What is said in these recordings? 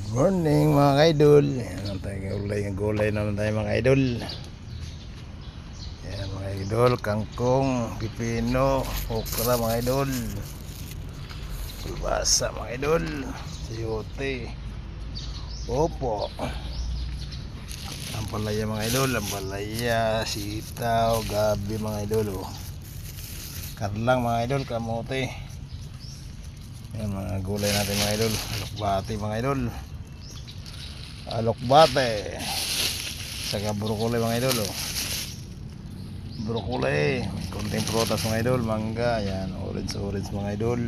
Morning mga idol. Yan tayo gulay naman tayo mga idol. Yan mga idol, kangkong, pipino, okra mga idol. Kulbasa mga idol, sayote. Opo. Ampalaya mga idol, ampalaya, sitaw, gabi mga idol. Oh. Karlang mga idol, kamote. Yan mga gulay natin mga idol. Alokbate mga idol. Alokbate. Saka broccoli mga idol. Oh. Broccoli. May konting prutas mga idol. Mangga. Yan. Orange mga idol.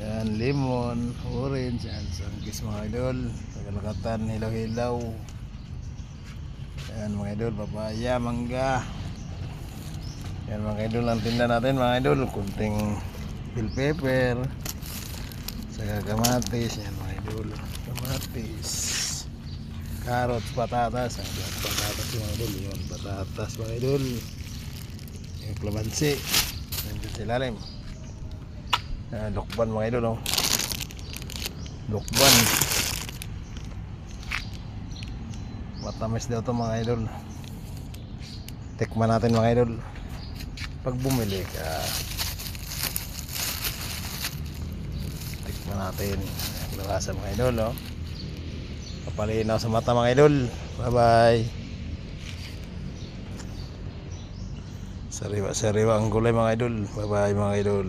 Yan. Lemon. Orange. Yan. Sangkis mga idol. Tagalakatan. Hilaw-hilaw. Yan mga idol. Papaya. Mangga. Yan mga idol. Ang tinda natin mga idol. Konting bell pepper. Saka kamatis. Yan mga idol. Kamatis, carrots, patatas. Patatas mga idol. Yun, patatas mga idol. Yung kalamansi. Nandiyan sa ilalim. Lokban mga idol. Oh. Lokban. Matamis daw ito mga idol. Tikman natin mga idol. Pag bumili ka, tikman natin. Lasa mga idol. Oh. Kapalinaw sa mata mga idol. Bye bye. Sariwa ang gulay mga idol. Bye bye mga idol.